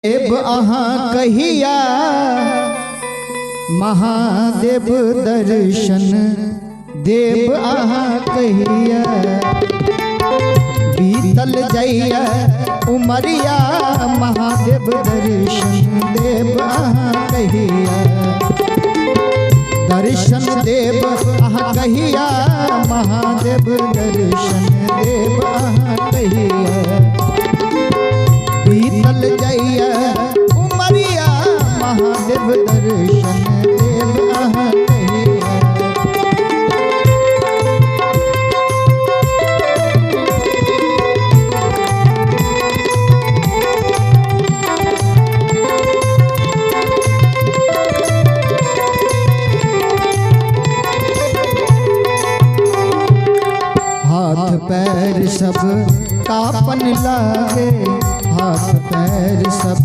देव अहाँ कहिया महादेव दर्शन देव अहाँ कहिया बीतल जइया उमरिया महादेव दर्शन देव अहाँ कहिया दर्शन देव अहाँ कहिया महादेव दर्शन देव अहाँ कहिया बीतल जइया उमरिया महादेव दर्शन देव अहाँ कहिया। हाथ पैर सब कापन लागे हाथ पैर सब